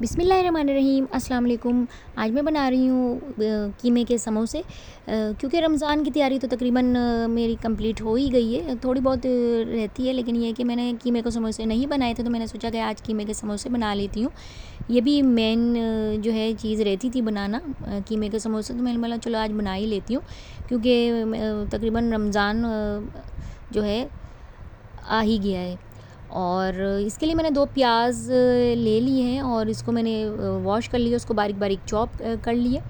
बिस्मिल्लाहिर्रहमानिर्रहीम अस्सलाम वालेकुम। आज मैं बना रही हूँ कीमे के समोसे। क्योंकि रमज़ान की तैयारी तो तकरीबन मेरी कंप्लीट हो ही गई है, थोड़ी बहुत रहती है, लेकिन ये है कि मैंने कीमे के समोसे नहीं बनाए थे, तो मैंने सोचा कि आज कीमे के समोसे बना लेती हूँ। ये भी मेन जो है चीज़ रहती थी बनाना, कीमे के समोसे, तो मैंने बोला चलो आज बना ही लेती हूँ, क्योंकि तकरीबन रमज़ान जो है आ ही गया है। और इसके लिए मैंने 2 प्याज ले लिए हैं और इसको मैंने वॉश कर लिया, उसको बारीक बारीक चॉप कर लिए।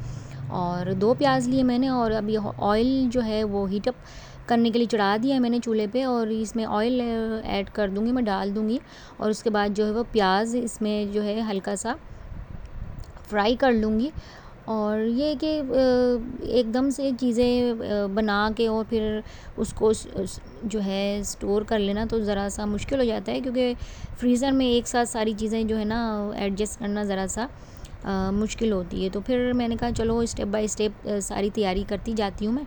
और 2 प्याज लिए मैंने, और अभी ऑयल जो है वो हीटअप करने के लिए चढ़ा दिया है मैंने चूल्हे पे, और इसमें ऑयल ऐड कर दूँगी, मैं डाल दूँगी। और उसके बाद जो है वो प्याज इसमें जो है हल्का सा फ्राई कर लूँगी। और ये कि एकदम से चीज़ें बना के और फिर उसको जो है स्टोर कर लेना तो ज़रा सा मुश्किल हो जाता है, क्योंकि फ्रीज़र में एक साथ सारी चीज़ें जो है ना एडजस्ट करना ज़रा सा मुश्किल होती है। तो फिर मैंने कहा चलो स्टेप बाय स्टेप सारी तैयारी करती जाती हूँ मैं,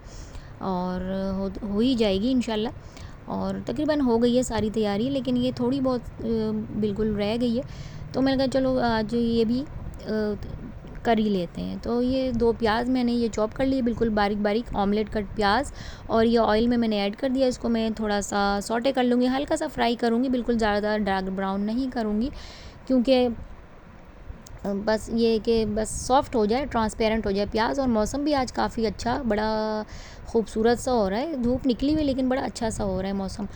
और हो ही जाएगी इंशाल्लाह। और तकरीबन हो गई है सारी तैयारी, लेकिन ये थोड़ी बहुत बिल्कुल रह गई है, तो मैंने कहा चलो आज ये भी कर ही लेते हैं। तो ये 2 प्याज मैंने ये चॉप कर लिए, बिल्कुल बारीक बारीक ऑमलेट कट प्याज, और ये ऑयल में मैंने ऐड कर दिया। इसको मैं थोड़ा सा सौटे कर लूँगी, हल्का सा फ्राई करूँगी, बिल्कुल ज़्यादा डार्क ब्राउन नहीं करूँगी, क्योंकि बस ये कि बस सॉफ्ट हो जाए, ट्रांसपेरेंट हो जाए प्याज। और मौसम भी आज काफ़ी अच्छा, बड़ा खूबसूरत सा हो रहा है, धूप निकली हुई लेकिन बड़ा अच्छा सा हो रहा है मौसम।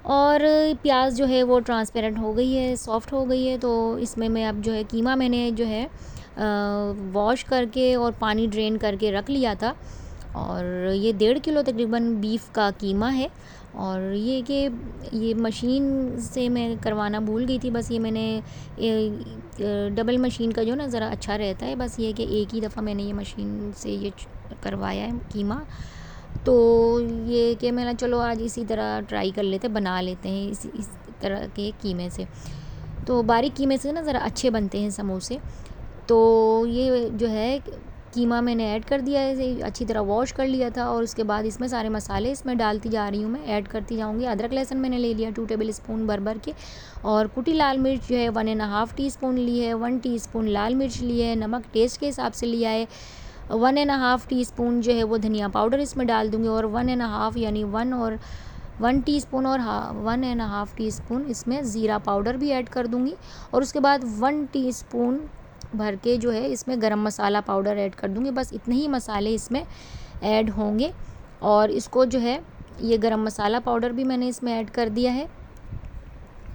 और प्याज जो है वो ट्रांसपेरेंट हो गई है, सॉफ्ट हो गई है, तो इसमें मैं अब जो है कीमा मैंने जो है वॉश करके और पानी ड्रेन करके रख लिया था। और ये 1.5 किलो तकरीबन बीफ का कीमा है। और ये कि ये मशीन से मैं करवाना भूल गई थी, बस ये मैंने डबल मशीन का जो ना ज़रा अच्छा रहता है, बस ये कि एक ही दफ़ा मैंने ये मशीन से ये करवाया है कीमा। तो ये कि मैंने चलो आज इसी तरह ट्राई कर लेते, बना लेते हैं इस तरह के कीमे से। तो बारीक कीमे से ना ज़रा अच्छे बनते हैं समोसे। तो ये जो है कीमा मैंने ऐड कर दिया है, इसे अच्छी तरह वॉश कर लिया था, और उसके बाद इसमें सारे मसाले इसमें डालती जा रही हूँ, मैं ऐड करती जाऊँगी। अदरक लहसुन मैंने ले लिया 2 टेबल स्पून भर के, और कुटी लाल मिर्च जो है 1.5 टीस्पून ली है, 1 टीस्पून लाल मिर्च ली है, नमक टेस्ट के हिसाब से लिया है, 1.5 टीस्पून जो है वो धनिया पाउडर इसमें डाल दूँगी, और 1.5 यानी 1 टीस्पून और 1.5 टीस्पून इसमें ज़ीरा पाउडर भी ऐड कर दूँगी। और उसके बाद 1 टीस्पून भर के जो है इसमें गरम मसाला पाउडर ऐड कर दूँगी। बस इतने ही मसाले इसमें ऐड होंगे। और इसको जो है ये गरम मसाला पाउडर भी मैंने इसमें ऐड कर दिया है।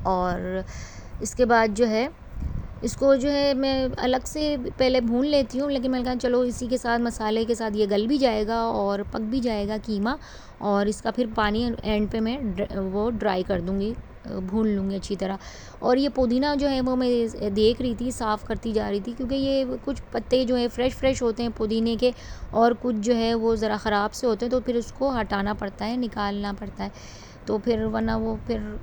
और इसके बाद जो है इसको जो है मैं अलग से पहले भून लेती हूँ, लेकिन मैंने कहा चलो इसी के साथ मसाले के साथ ये गल भी जाएगा और पक भी जाएगा कीमा। और इसका फिर पानी एंड पे मैं वो ड्राई कर दूँगी, भून लूँगी अच्छी तरह। और ये पुदीना जो है वो मैं देख रही थी, साफ़ करती जा रही थी, क्योंकि ये कुछ पत्ते जो है फ्रेश होते हैं पुदीने के, और कुछ जो है वो ज़रा ख़राब से होते हैं, तो फिर उसको हटाना पड़ता है, निकालना पड़ता है, तो फिर वरना वो फिर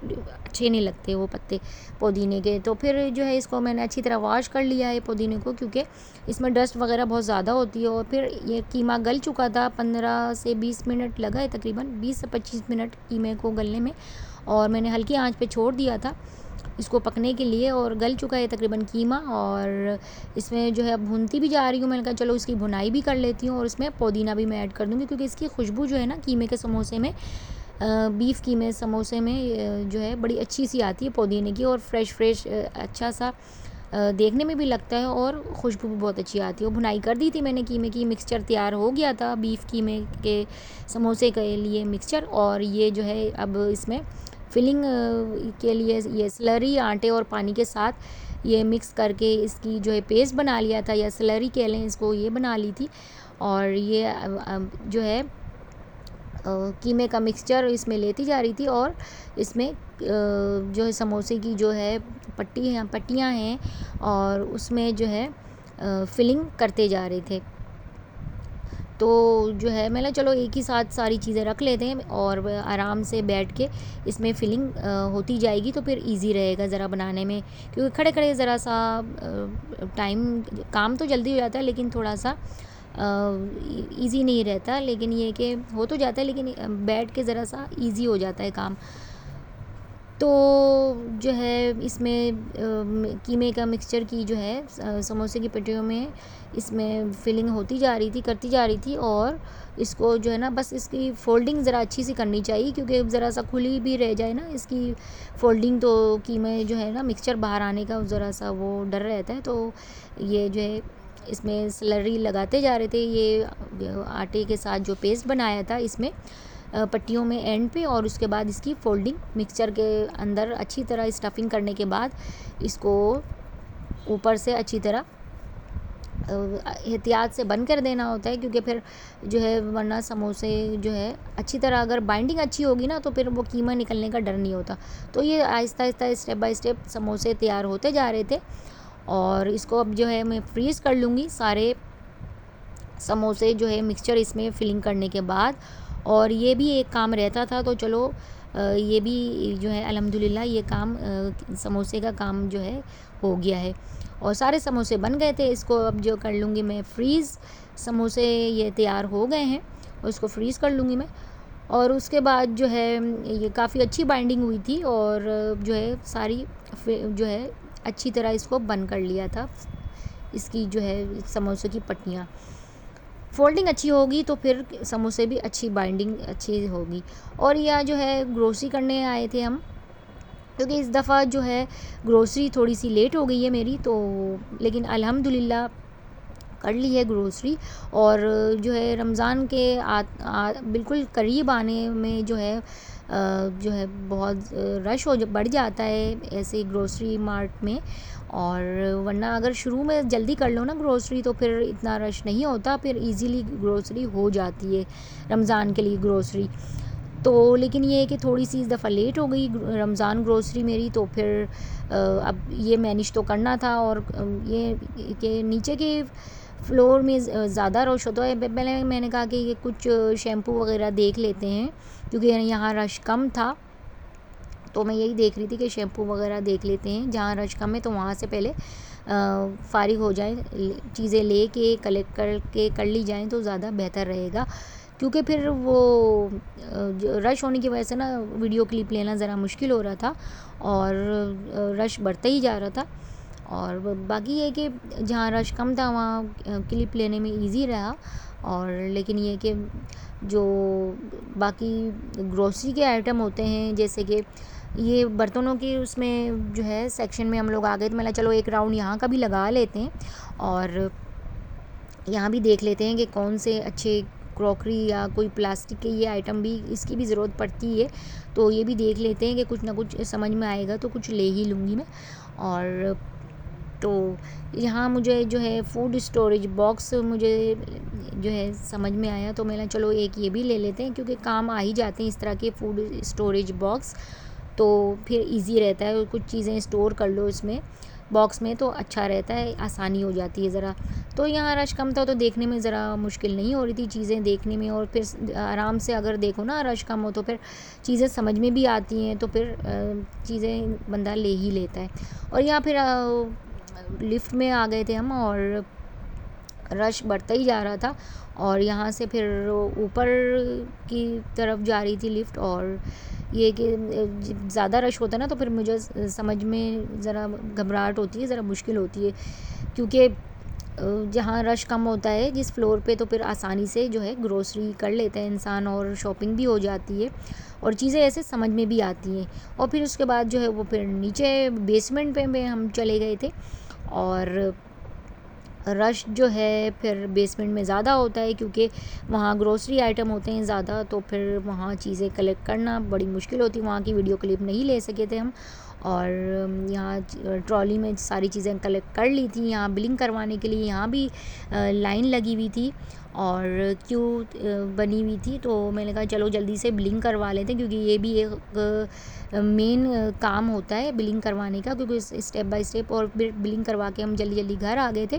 अच्छे नहीं लगते वो पत्ते पुदीने के। तो फिर जो है इसको मैंने अच्छी तरह वॉश कर लिया है पुदीने को, क्योंकि इसमें डस्ट वगैरह बहुत ज़्यादा होती है। और फिर ये कीमा गल चुका था, 15 से 20 मिनट लगा है, तकरीबन 20 से 25 मिनट कीमे को गलने में, और मैंने हल्की आंच पे छोड़ दिया था इसको पकने के लिए। और गल चुका है तकरीबन कीमा, और इसमें जो है अब भूनती भी जा रही हूँ। मैंने कहा चलो इसकी भुनाई भी कर लेती हूँ, और इसमें पुदीना भी मैं ऐड कर दूँगी, क्योंकि इसकी खुशबू जो है ना कीमे के समोसे में, बीफ कीमे समोसे में जो है बड़ी अच्छी सी आती है पुदीने की, और फ्रेश अच्छा सा देखने में भी लगता है, और खुशबू भी बहुत अच्छी आती है। भुनाई कर दी थी मैंने कीमे की, मिक्सचर तैयार हो गया था बीफ कीमे के समोसे के लिए मिक्सचर। और ये जो है अब इसमें फिलिंग के लिए ये स्लरी आटे और पानी के साथ ये मिक्स करके इसकी जो है पेस्ट बना लिया था, या स्लरी कह लें इसको, ये बना ली थी। और ये जो है कीमे का मिक्सचर इसमें लेती जा रही थी, और इसमें जो है समोसे की जो है पट्टियाँ हैं, और उसमें जो है फिलिंग करते जा रहे थे। तो जो है मैंने चलो एक ही साथ सारी चीज़ें रख लेते हैं, और आराम से बैठ के इसमें फिलिंग होती जाएगी, तो फिर इजी रहेगा ज़रा बनाने में, क्योंकि खड़े खड़े ज़रा सा टाइम, काम तो जल्दी हो जाता है, लेकिन थोड़ा सा इजी नहीं रहता। लेकिन ये कि हो तो जाता है, लेकिन बैठ के ज़रा सा इजी हो जाता है काम। तो जो है इसमें कीमे का मिक्सचर की जो है समोसे की पेटियों में इसमें फिलिंग होती जा रही थी, करती जा रही थी। और इसको जो है ना बस इसकी फ़ोल्डिंग ज़रा अच्छी सी करनी चाहिए, क्योंकि ज़रा सा खुली भी रह जाए ना इसकी फ़ोल्डिंग तो कीमे जो है ना मिक्सचर बाहर आने का ज़रा सा वो डर रहता है। तो ये जो है इसमें स्लरी लगाते जा रहे थे, ये आटे के साथ जो पेस्ट बनाया था इसमें पट्टियों में एंड पे, और उसके बाद इसकी फ़ोल्डिंग मिक्सचर के अंदर अच्छी तरह स्टफिंग करने के बाद इसको ऊपर से अच्छी तरह एहतियात से बंद कर देना होता है, क्योंकि फिर जो है वरना समोसे जो है अच्छी तरह अगर बाइंडिंग अच्छी होगी ना तो फिर वो कीमा निकलने का डर नहीं होता। तो ये Aahista Aahista step by step समोसे तैयार होते जा रहे थे। और इसको अब जो है मैं फ्रीज़ कर लूँगी सारे समोसे जो है मिक्सचर इसमें फिलिंग करने के बाद। और ये भी एक काम रहता था, तो चलो ये भी जो है अल्हम्दुलिल्लाह ये काम समोसे का काम जो है हो गया है। और सारे समोसे बन गए थे, इसको अब जो कर लूँगी मैं फ्रीज़। समोसे ये तैयार हो गए हैं और इसको फ्रीज़ कर लूँगी मैं। और उसके बाद जो है ये काफ़ी अच्छी बाइंडिंग हुई थी, और जो है सारी जो है अच्छी तरह इसको बंद कर लिया था, इसकी जो है समोसे की पट्टियाँ। फ़ोल्डिंग अच्छी होगी तो फिर समोसे भी अच्छी बाइंडिंग अच्छी होगी। और यह जो है ग्रोसरी करने आए थे हम, क्योंकि इस दफ़ा जो है ग्रोसरी थोड़ी सी लेट हो गई है मेरी, तो लेकिन अल्हम्दुलिल्लाह कर ली है ग्रोसरी। और जो है रमज़ान के बिल्कुल करीब आने में जो है बहुत रश बढ़ जाता है ऐसे ग्रोसरी मार्ट में। और वरना अगर शुरू में जल्दी कर लो ना ग्रोसरी तो फिर इतना रश नहीं होता, फिर इजीली ग्रोसरी हो जाती है रमज़ान के लिए ग्रोसरी। तो लेकिन ये है कि थोड़ी सी इस दफ़ा लेट हो गई रमज़ान ग्रोसरी मेरी, तो फिर अब ये मैनेज तो करना था। और ये कि नीचे के फ्लोर में ज़्यादा रश होता है। पहले मैंने कहा कि ये कुछ शैम्पू वगैरह देख लेते हैं, क्योंकि यहाँ रश कम था, तो मैं यही देख रही थी कि शैम्पू वगैरह देख लेते हैं, जहाँ रश कम है तो वहाँ से पहले फ़ारिग हो जाएं, चीज़ें ले के कलेक्ट करके कर ली जाएं तो ज़्यादा बेहतर रहेगा। क्योंकि फिर वो रश होने की वजह से ना वीडियो क्लिप लेना ज़रा मुश्किल हो रहा था, और रश बढ़ता ही जा रहा था। और बाकी ये कि जहाँ रश कम था वहाँ क्लिप लेने में इजी रहा। और लेकिन ये कि जो बाकी ग्रोसरी के आइटम होते हैं, जैसे कि ये बर्तनों की उसमें जो है सेक्शन में हम लोग आ गए, तो मैंने चलो एक राउंड यहाँ का भी लगा लेते हैं, और यहाँ भी देख लेते हैं कि कौन से अच्छे क्रॉकरी या कोई प्लास्टिक के ये आइटम भी इसकी भी ज़रूरत पड़ती है, तो ये भी देख लेते हैं कि कुछ ना कुछ समझ में आएगा तो कुछ ले ही लूँगी मैं। और तो यहाँ मुझे जो है फूड स्टोरेज बॉक्स मुझे जो है समझ में आया, तो मैंने चलो एक ये भी ले लेते हैं, क्योंकि काम आ ही जाते हैं इस तरह के फूड स्टोरेज बॉक्स, तो फिर इजी रहता है। कुछ चीज़ें स्टोर कर लो इसमें बॉक्स में तो अच्छा रहता है, आसानी हो जाती है ज़रा। तो यहाँ रश कम था तो देखने में ज़रा मुश्किल नहीं हो रही थी चीज़ें देखने में, और फिर आराम से अगर देखो ना रश कम हो तो फिर चीज़ें समझ में भी आती हैं, तो फिर चीज़ें बंदा ले ही लेता है। और यहाँ फिर लिफ्ट में आ गए थे हम, और रश बढ़ता ही जा रहा था, और यहाँ से फिर ऊपर की तरफ जा रही थी लिफ्ट। और ये कि ज़्यादा रश होता है ना तो फिर मुझे समझ में ज़रा घबराहट होती है, ज़रा मुश्किल होती है, क्योंकि जहाँ रश कम होता है जिस फ्लोर पे तो फिर आसानी से जो है ग्रोसरी कर लेता है इंसान, और शॉपिंग भी हो जाती है, और चीज़ें ऐसे समझ में भी आती हैं। और फिर उसके बाद जो है वो फिर नीचे बेसमेंट पे हम चले गए थे, और रश जो है फिर बेसमेंट में ज़्यादा होता है, क्योंकि वहाँ ग्रोसरी आइटम होते हैं ज़्यादा, तो फिर वहाँ चीज़ें कलेक्ट करना बड़ी मुश्किल होती है। वहाँ की वीडियो क्लिप नहीं ले सके थे हम, और यहाँ ट्रॉली में सारी चीज़ें कलेक्ट कर ली थी। यहाँ बिलिंग करवाने के लिए यहाँ भी लाइन लगी हुई थी और क्यू बनी हुई थी, तो मैंने कहा चलो जल्दी से बिलिंग करवा लेते हैं, क्योंकि ये भी एक मेन काम होता है बिलिंग करवाने का, क्योंकि स्टेप बाय स्टेप। और फिर बिलिंग करवा के हम जल्दी जल्दी घर आ गए थे,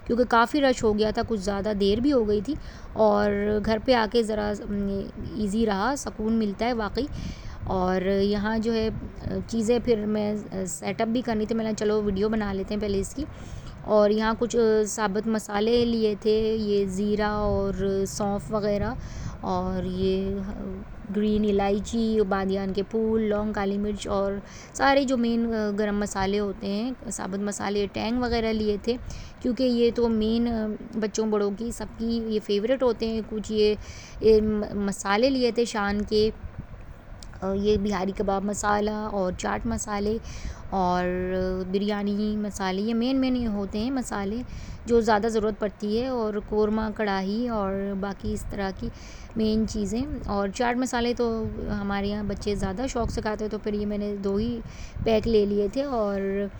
क्योंकि काफ़ी रश हो गया था, कुछ ज़्यादा देर भी हो गई थी, और घर पे आके ज़रा इजी रहा, सुकून मिलता है वाकई। और यहाँ जो है चीज़ें फिर मैं सेटअप भी करनी थी, मैंने चलो वीडियो बना लेते हैं पहले इसकी। और यहाँ कुछ साबुत मसाले लिए थे, ये ज़ीरा और सौंफ वग़ैरह, और ये ग्रीन इलायची, बादियान के फूल, लौंग, काली मिर्च और सारे जो मेन गरम मसाले होते हैं, साबुत मसाले, टैंग वगैरह लिए थे, क्योंकि ये तो मेन बच्चों बड़ों की सबकी ये फेवरेट होते हैं। कुछ ये मसाले लिए थे शान के, ये बिहारी कबाब मसाला और चाट मसाले और बिरयानी मसाले, ये मेन ये होते हैं मसाले जो ज़्यादा ज़रूरत पड़ती है, और कोरमा कढ़ाई और बाकी इस तरह की मेन चीज़ें। और चाट मसाले तो हमारे यहाँ बच्चे ज़्यादा शौक़ से खाते हैं, तो फिर ये मैंने 2 ही पैक ले लिए थे। और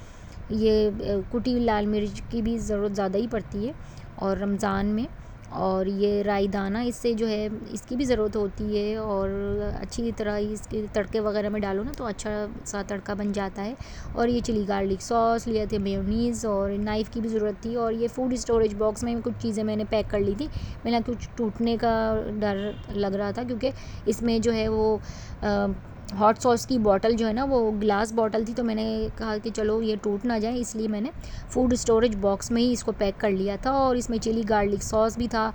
ये कुटी लाल मिर्च की भी ज़रूरत ज़्यादा ही पड़ती है और रमज़ान में, और ये राई दाना, इससे जो है इसकी भी ज़रूरत होती है, और अच्छी तरह इसके तड़के वगैरह में डालो ना तो अच्छा सा तड़का बन जाता है। और ये चिली गार्लिक सॉस लिए थे, मेयोनीज़, और नाइफ़ की भी ज़रूरत थी। और ये फूड स्टोरेज बॉक्स में कुछ चीज़ें मैंने पैक कर ली थी, मैंने कुछ टूटने का डर लग रहा था, क्योंकि इसमें जो है वो हॉट सॉस की बॉटल जो है ना वो ग्लास बॉटल थी, तो मैंने कहा कि चलो ये टूट ना जाए, इसलिए मैंने फूड स्टोरेज बॉक्स में ही इसको पैक कर लिया था। और इसमें चिली गार्लिक सॉस भी था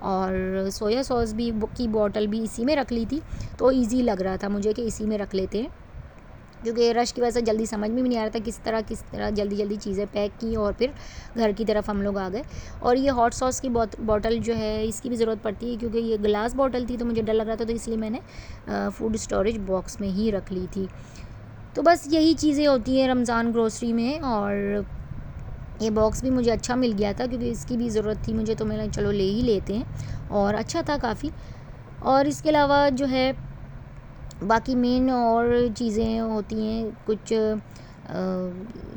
और सोया सॉस भी की बॉटल भी इसी में रख ली थी, तो इजी लग रहा था मुझे कि इसी में रख लेते हैं, क्योंकि रश की वजह से जल्दी समझ में भी नहीं आ रहा था किस तरह जल्दी चीज़ें पैक की, और फिर घर की तरफ हम लोग आ गए। और ये हॉट सॉस की बॉटल जो है इसकी भी ज़रूरत पड़ती है, क्योंकि ये ग्लास बॉटल थी तो मुझे डर लग रहा था, तो इसलिए मैंने फूड स्टोरेज बॉक्स में ही रख ली थी। तो बस यही चीज़ें होती हैं रमज़ान ग्रोसरी में। और ये बॉक्स भी मुझे अच्छा मिल गया था, क्योंकि इसकी भी ज़रूरत थी मुझे, तो मैंने चलो ले ही लेते हैं, और अच्छा था काफ़ी। और इसके अलावा जो है बाकी मेन और चीज़ें होती हैं कुछ,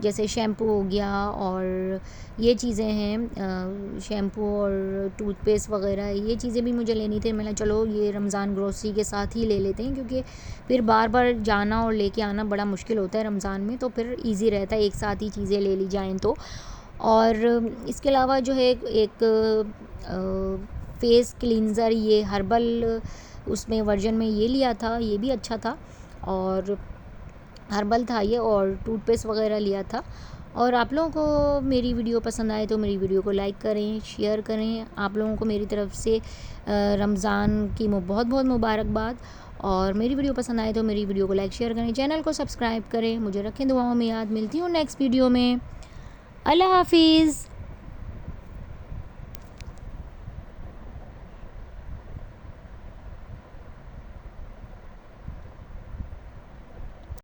जैसे शैम्पू हो गया, और ये चीज़ें हैं शैम्पू और टूथपेस्ट वगैरह, ये चीज़ें भी मुझे लेनी थी। मैंने चलो ये रमज़ान ग्रोसरी के साथ ही ले लेते हैं, क्योंकि फिर बार बार जाना और लेके आना बड़ा मुश्किल होता है रमज़ान में, तो फिर इजी रहता है एक साथ ही चीज़ें ले ली जाएँ तो। और इसके अलावा जो है एक फेस क्लींज़र, ये हर्बल उसमें वर्जन में ये लिया था, ये भी अच्छा था, और हर्बल था ये, और टूथपेस्ट वगैरह लिया था। और आप लोगों को मेरी वीडियो पसंद आए तो मेरी वीडियो को लाइक करें, शेयर करें। आप लोगों को मेरी तरफ से रमज़ान की बहुत बहुत मुबारकबाद। और मेरी वीडियो पसंद आए तो मेरी वीडियो को लाइक शेयर करें, चैनल को सब्सक्राइब करें, मुझे रखें दुआओं में याद। मिलती हूँ नेक्स्ट वीडियो में। अल्लाह हाफिज़।